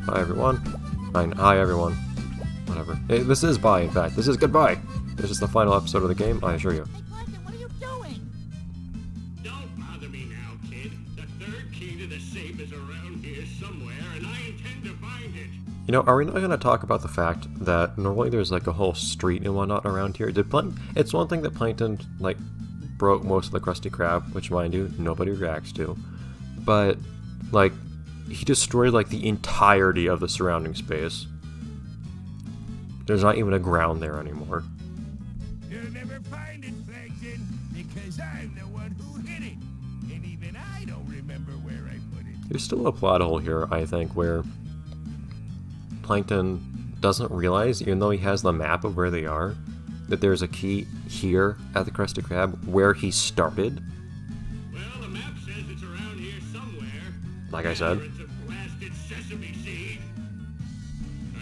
Bye, everyone. Fine. Hi, everyone. Whatever. Hey, this is bye, in fact. This is goodbye. This is the final episode of the game, I assure you. Plankton, what are you doing? Don't bother me now, kid. The third key to the safe is around here somewhere, and I intend to find it. You know, are we not going to talk about the fact that normally there's like a whole street and whatnot around here? It's one thing that Plankton, like, broke most of the Krusty Krab, which, mind you, nobody reacts to. But, like, he destroyed, like, the entirety of the surrounding space. There's not even a ground there anymore. You'll never find it, Plankton, because I'm the one who hit it. And even I don't remember where I put it. There's still a plot hole here, I think, where Plankton doesn't realize, even though he has the map of where they are, that there's a key here at the Krusty Krab where he started. Well, the map says it's around here somewhere. Like I said. It's a blasted sesame seed.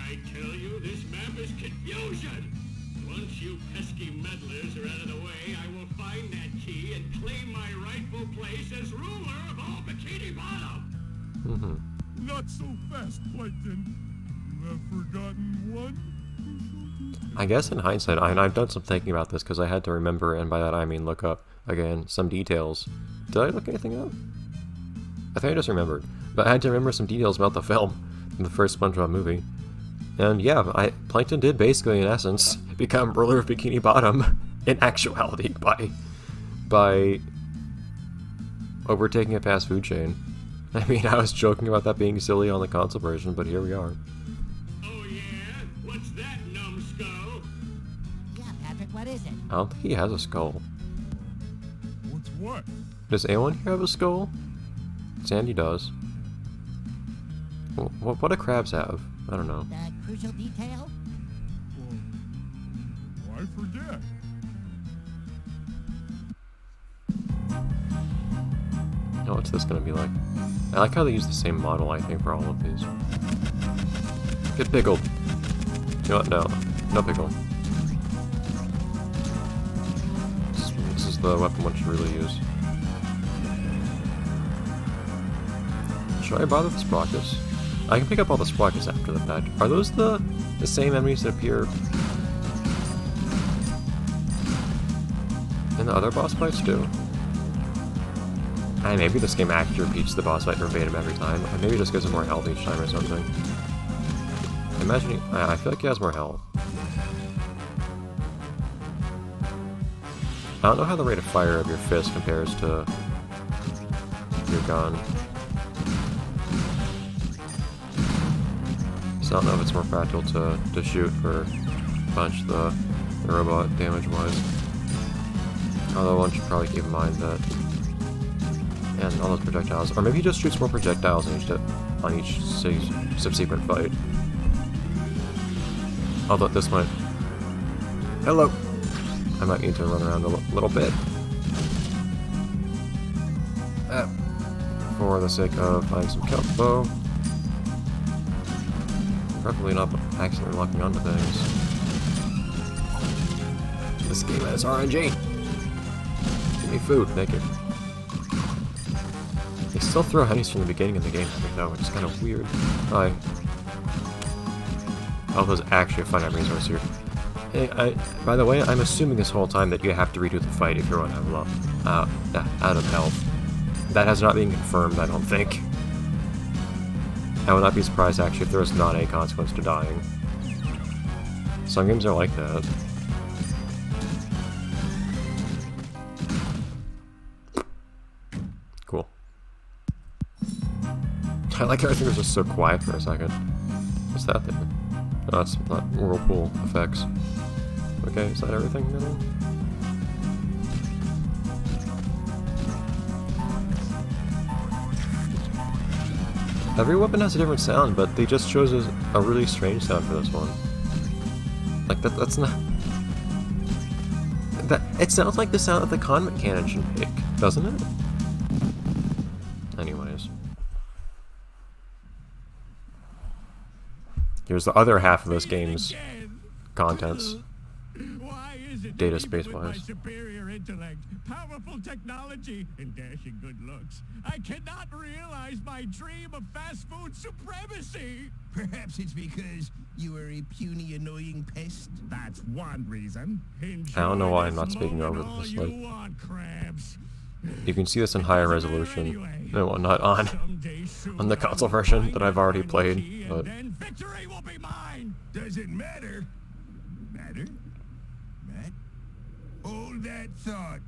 I tell you, this map is confusion. Once you pesky meddlers are out of the way, I will find that key and claim my rightful place as ruler of all Bikini Bottom. Not so fast, Plankton. You have forgotten one? I guess in hindsight, I've done some thinking about this because I had to remember, and by that I mean look up, again, some details. Did I look anything up? I think I just remembered. But I had to remember some details about the film, the first SpongeBob movie. And yeah, Plankton did basically, in essence, become ruler of Bikini Bottom, in actuality, by overtaking a fast food chain. I mean, I was joking about that being silly on the console version, but here we are. Oh yeah? What's that, numbskull? Yeah, Patrick, what is it? I don't think he has a skull. What's what? Does anyone here have a skull? Sandy does. What do crabs have? I don't know. The crucial detail? Well, why forget? Now, what's this gonna be like? I like how they use the same model, I think, for all of these. Get pickled. You know what? No. No pickle. This is the weapon one should really use. Should I bother with sprockets? I can pick up all the sprockets after the fact. Are those the same enemies that appear in the other boss fights too? And maybe this game actually repeats the boss fight verbatim every time, or maybe it just gives him more health each time or something. I feel like he has more health. I don't know how the rate of fire of your fist compares to your gun. So I don't know if it's more practical to shoot or punch the robot damage-wise. Although one should probably keep in mind that, and all those projectiles, or maybe he just shoots more projectiles on each subsequent fight. Although at this point, hello, I might need to run around a little bit. For the sake of finding some kelp bow. Preferably not accidentally locking onto things. This game has RNG. Give me food, thank you. They still throw honeys from the beginning of the game at me though, which is kind of weird. Hi. Oh, there's actually a finite resource here. Hey, by the way, I'm assuming this whole time that you have to redo the fight if you're out of health. That has not been confirmed, I don't think. I would not be surprised actually if there was not a consequence to dying. Some games are like that. Cool. I like how everything was just so quiet for a second. What's that thing? No, that's not whirlpool effects. Okay, is that everything really? Every weapon has a different sound, but they just chose a really strange sound for this one. Like, that's not... It sounds like the sound that the convict cannon should pick, doesn't it? Anyways. Here's the other half of this game's contents. Why is data Even with my space-wise. superior intellect, powerful technology, and dashing good looks, I cannot realize my dream of fast food supremacy. Perhaps it's because you are a puny, annoying pest. That's one reason. I don't know why I'm not speaking over this. Like, you can see this in higher resolution and whatnot on the console version that I've already played. But then victory will be mine. Does it matter? Matter? Matt? Hold that thought.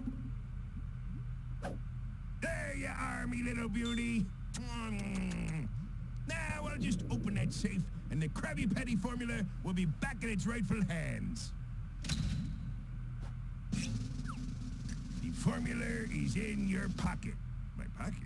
There you are, me little beauty. Now I'll just open that safe, and the Krabby Patty formula will be back in its rightful hands. The formula is in your pocket. My pocket?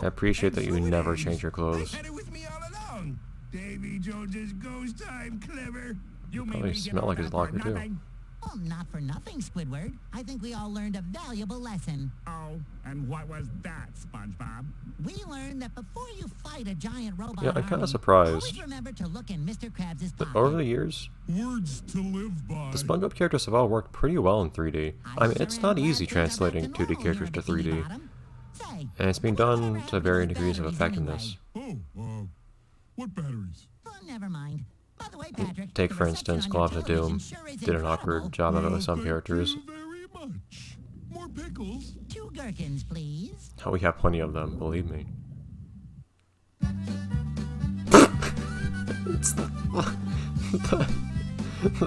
I appreciate that you And so it never is. change your clothes. I had it with me all along. Davy Jones's ghost time, clever. You made Probably me get smell all like his that for locker, too. nothing. Well, not for nothing, Squidward. I think we all learned a valuable lesson. Oh, and what was that, SpongeBob? We learned that before you fight a giant robot Yeah, I'm kind army, of surprised. always remember to look in Mr. Krabs' But pocket. over the years, Words to live by. the SpongeBob characters have all worked pretty well in 3D. I mean, it's not easy translating 2D characters to 3D, and it's been done to varying degrees of effectiveness. Oh, what batteries? Oh, never mind. By the way, Patrick, Take, the for reception instance, on Call your of Doom television sure is did an incredible. awkward job of it with some characters. Thank you very much. More pickles. 2 gherkins, please. Oh, we have plenty of them, believe me. It's the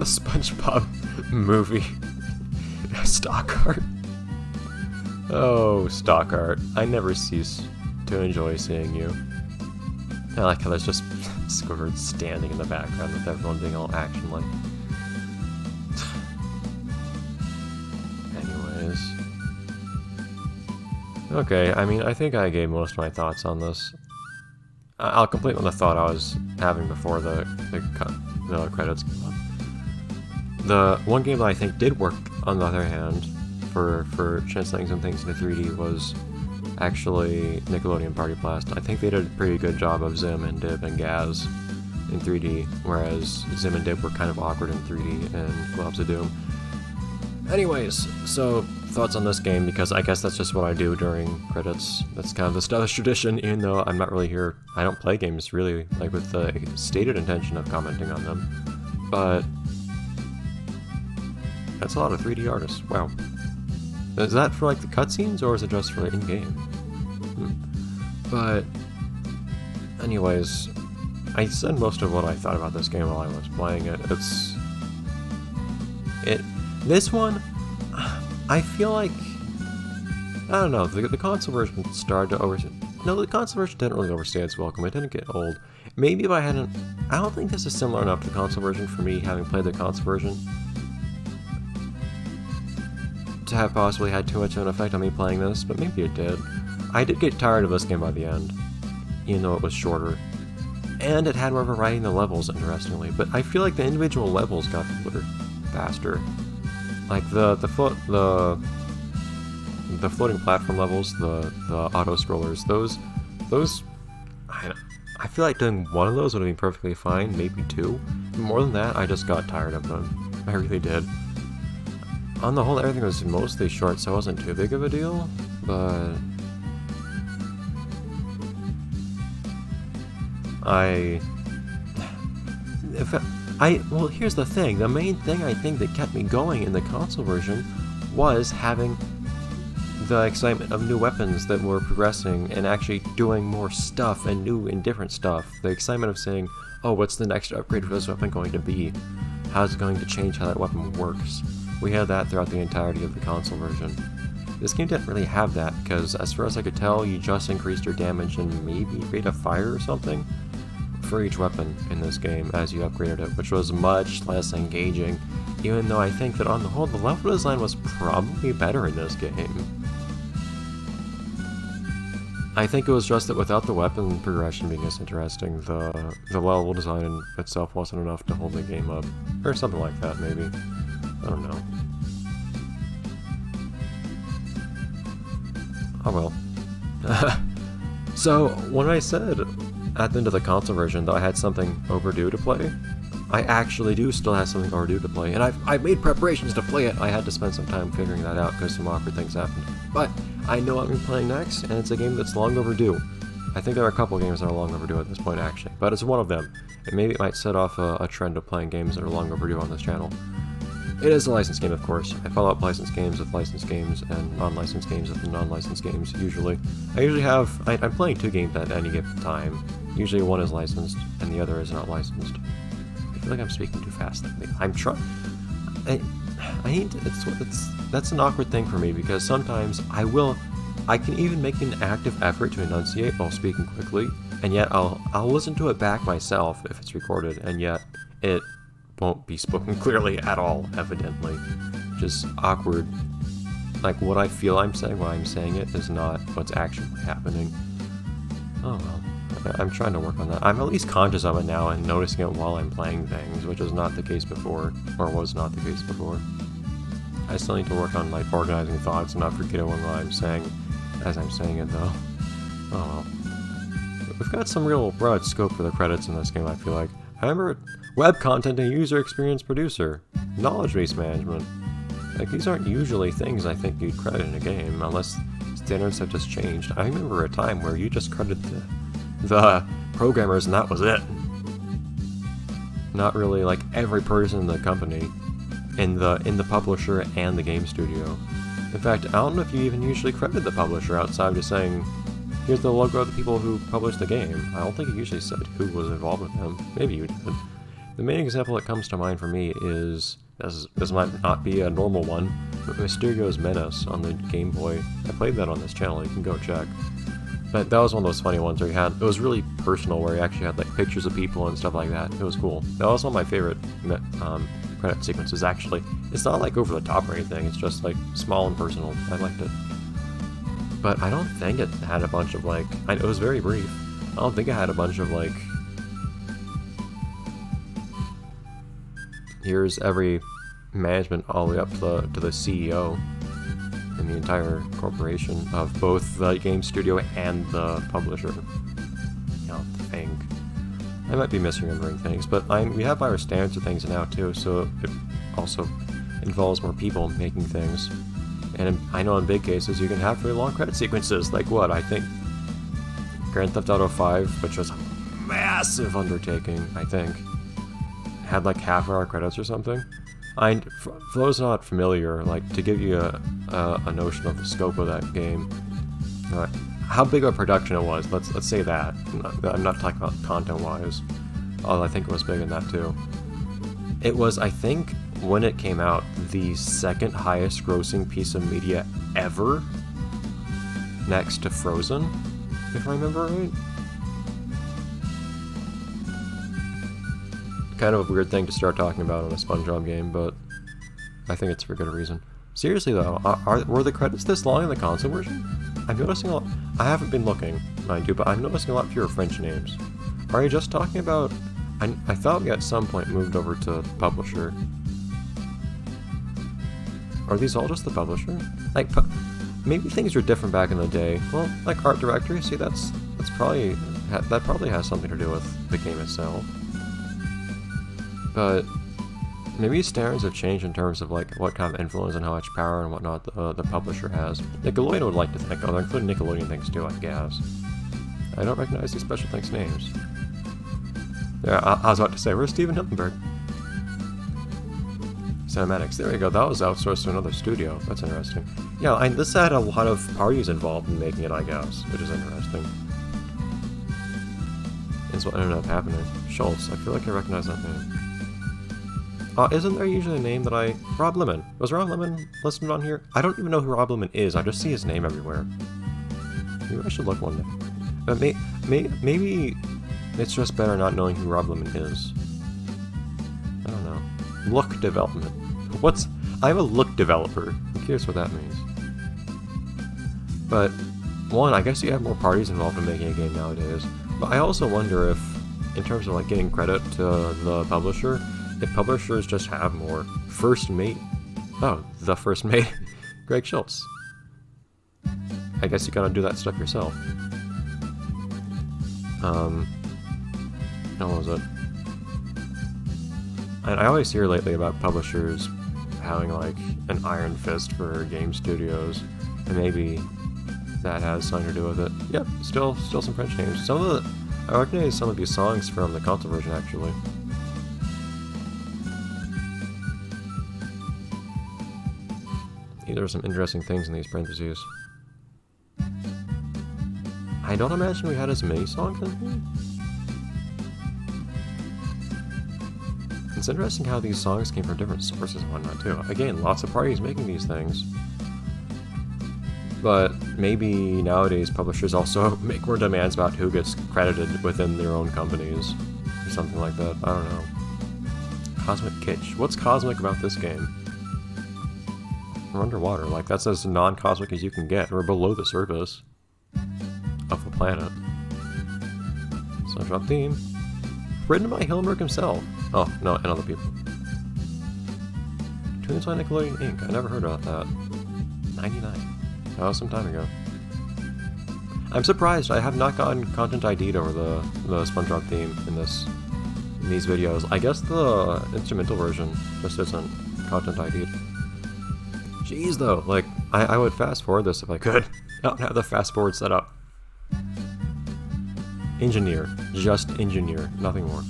SpongeBob movie stock art. Oh, stock art. I never cease to enjoy seeing you. I like how there's just Squidward standing in the background with everyone being all action-like. Anyways. Okay, I mean, I think I gave most of my thoughts on this. I'll complete on the thought I was having before the credits came up. The one game that I think did work, on the other hand, for translating some things into 3D was actually Nickelodeon Party Blast. I think they did a pretty good job of Zim and Dib and Gaz in 3D, whereas Zim and Dib were kind of awkward in 3D in Globs of Doom. Anyways, so thoughts on this game, because I guess that's just what I do during credits. That's kind of the stylish tradition, even though I'm not really here. I don't play games really, like with the stated intention of commenting on them. But that's a lot of 3D artists. Wow. Is that for like the cutscenes, or is it just for in-game? But anyways, I said most of what I thought about this game while I was playing it. This one, I feel like, I don't know, the console version started to overstay. No, the console version didn't really overstay its welcome. It didn't get old. Maybe if I hadn't, I don't think this is similar enough to the console version for me, having played the console version, to have possibly had too much of an effect on me playing this, but maybe it did. I did get tired of this game by the end, even though it was shorter. And it had more variety in the levels, interestingly, but I feel like the individual levels got cooler faster. Like the floating platform levels, the auto scrollers, those I feel like doing one of those would have been perfectly fine, maybe 2. More than that, I just got tired of them. I really did. On the whole, everything was mostly short, so it wasn't too big of a deal, but well, here's the thing. The main thing I think that kept me going in the console version was having the excitement of new weapons that were progressing and actually doing more stuff and new and different stuff. The excitement of saying, oh, what's the next upgrade for this weapon going to be? How's it going to change how that weapon works? We had that throughout the entirety of the console version. This game didn't really have that, because as far as I could tell, you just increased your damage and maybe rate of fire or something for each weapon in this game as you upgraded it, which was much less engaging, even though I think that on the whole, the level design was probably better in this game. I think it was just that without the weapon progression being as interesting, the level design in itself wasn't enough to hold the game up. Or something like that, maybe. I don't know. Oh well. So, when I said at the end of the console version that I had something overdue to play, I actually do still have something overdue to play, and I've made preparations to play it. I had to spend some time figuring that out because some awkward things happened. But I know what I'm playing next, and it's a game that's long overdue. I think there are a couple games that are long overdue at this point, actually, but it's one of them. And maybe it might set off a trend of playing games that are long overdue on this channel. It is a licensed game, of course. I follow up licensed games with licensed games, and non-licensed games with non-licensed games, usually. I'm playing 2 games at any given time. Usually one is licensed, and the other is not licensed. I feel like I'm speaking too fast lately. I'm trying... I need to... That's an awkward thing for me, because sometimes I can even make an active effort to enunciate while speaking quickly, and yet I'll listen to it back myself if it's recorded, and yet it won't be spoken clearly at all, evidently. Just awkward. Like, what I feel I'm saying while I'm saying it is not what's actually happening. Oh well. I'm trying to work on that. I'm at least conscious of it now and noticing it while I'm playing things, which is not the case before, or was not the case before. I still need to work on, like, organizing thoughts and not forgetting what I'm saying as I'm saying it, though. Oh well. We've got some real broad scope for the credits in this game, I feel like. I remember web content and user experience producer, knowledge base management. Like, these aren't usually things I think you'd credit in a game, unless standards have just changed. I remember a time where you just credited the programmers and that was it. Not really like every person in the company, in the publisher and the game studio. In fact, I don't know if you even usually credit the publisher outside of just saying, here's the logo of the people who published the game. I don't think you usually said who was involved with them. Maybe you did. The main example that comes to mind for me is, this might not be a normal one, but Mysterio's Menace on the Game Boy. I played that on this channel, you can go check. But that was one of those funny ones where it was really personal, where you actually had like pictures of people and stuff like that. It was cool. That was one of my favorite credit sequences, actually. It's not like over the top or anything, it's just like small and personal. I liked it. But I don't think it had a bunch of like, it was very brief. I don't think it had a bunch of like, here's every management all the way up to the CEO and the entire corporation of both the game studio and the publisher. I don't think. I might be misremembering things, but we have higher standards of things now too, so it also involves more people making things. And I know in big cases you can have really long credit sequences, like what, I think Grand Theft Auto 5, which was a massive undertaking, I think, had like half-hour credits or something. For those not familiar, like, to give you a notion of the scope of that game, how big of a production it was, let's say that. I'm not talking about content-wise, although I think it was big in that too. It was, I think, when it came out, the second highest grossing piece of media ever, next to Frozen, if I remember right. Kind of a weird thing to start talking about on a Spongebob game, but I think it's for good reason. Seriously though, were the credits this long in the console version? I'm noticing a lot. I haven't been looking, mind you, but I'm noticing a lot fewer French names. Are you just talking about... I thought we at some point moved over to publisher. Are these all just the publisher? Like, maybe things were different back in the day. Well, like art directory, see, that probably has something to do with the game itself. But maybe standards have changed in terms of like what kind of influence and how much power and whatnot the publisher has. Nickelodeon would like to think, oh, they're including Nickelodeon things too, I guess. I don't recognize these special things names. Yeah, I was about to say, where's Steven Hillenberg? Cinematics, there we go, that was outsourced to another studio. That's interesting. Yeah, this had a lot of parties involved in making it, I guess, which is interesting. Is what ended up happening. Schultz, I feel like I recognize that name. Isn't there usually a name that Rob Lemon. Was Rob Lemon listed on here? I don't even know who Rob Lemon is, I just see his name everywhere. Maybe I should look one day. But maybe it's just better not knowing who Rob Lemon is. I don't know. Look development. I'm a look developer. I'm curious what that means. But, one, I guess you have more parties involved in making a game nowadays. But I also wonder if, in terms of like getting credit to the publisher, if publishers just have more first mate. Oh, the first mate, Greg Schultz. I guess you gotta do that stuff yourself. How was it? I always hear lately about publishers having like an iron fist for game studios, and maybe that has something to do with it. Yep, still some French names. I recognize some of these songs from the console version actually. There are some interesting things in these parentheses. I don't imagine we had as many songs in here. It's interesting how these songs came from different sources and whatnot too. Again, lots of parties making these things. But maybe nowadays publishers also make more demands about who gets credited within their own companies. Or something like that. I don't know. Cosmic Kitsch. What's cosmic about this game? We're underwater. Like, that's as non-cosmic as you can get. We're below the surface of the planet. Spongebob theme. Written by Hillenburg himself. Oh, no, and other people. Tunes by Nickelodeon Inc. I never heard about that. 99. That was some time ago. I'm surprised I have not gotten content ID'd over the SpongeBob theme in these videos. I guess the instrumental version just isn't content ID'd. Jeez though, like, I would fast forward this if I could. I don't have the fast forward set up. Engineer. Just engineer. Nothing more.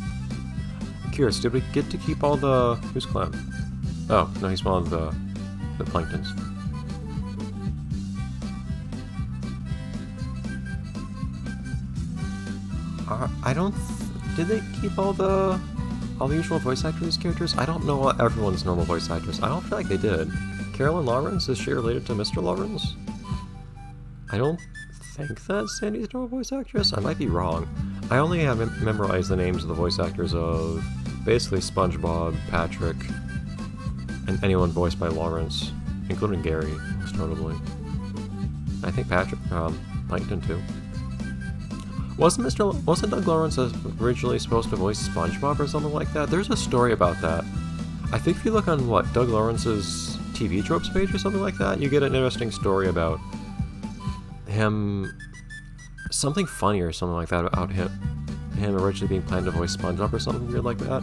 I'm curious, did we get to keep all the... Who's Clem? Oh, no, he's one of the Planktons. I don't... Did they keep all the usual voice actors characters? I don't know everyone's normal voice actors. I don't feel like they did. Carolyn Lawrence, is she related to Mr. Lawrence? I don't think that's Sandy's normal voice actress. I might be wrong. I only have memorized the names of the voice actors of basically SpongeBob, Patrick, and anyone voiced by Lawrence, including Gary, most notably. I think Patrick, Plankton too. Wasn't Doug Lawrence originally supposed to voice SpongeBob or something like that? There's a story about that. I think if you look on Doug Lawrence's TV Tropes page or something like that, you get an interesting story about him, something funny or something like that about him originally being planned to voice SpongeBob or something weird like that.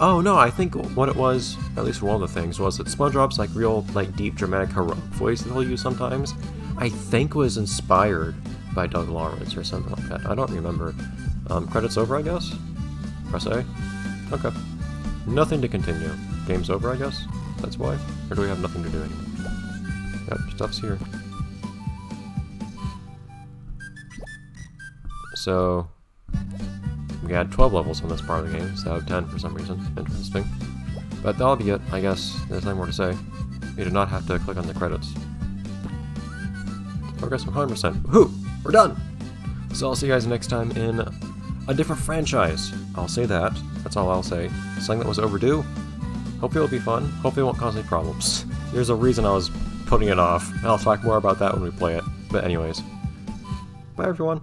Oh no, I think what it was, at least one of the things, was that SpongeBob's like real, like deep, dramatic, heroic voice that he'll use sometimes, I think was inspired by Doug Lawrence or something like that. I don't remember. Credits over, I guess? Press A? Okay. Nothing to continue. Game's over, I guess? That's why? Or do we have nothing to do anymore? Yep, stuff's here. So, we had 12 levels on this part of the game instead of 10 for some reason. Interesting. But that'll be it, I guess. There's nothing more to say. You do not have to click on the credits. Progress 100%. Woohoo! We're done! So I'll see you guys next time in a different franchise. I'll say that. That's all I'll say. Something that was overdue. Hopefully it'll be fun. Hopefully it won't cause any problems. There's a reason I was putting it off. I'll talk more about that when we play it. But anyways. Bye everyone.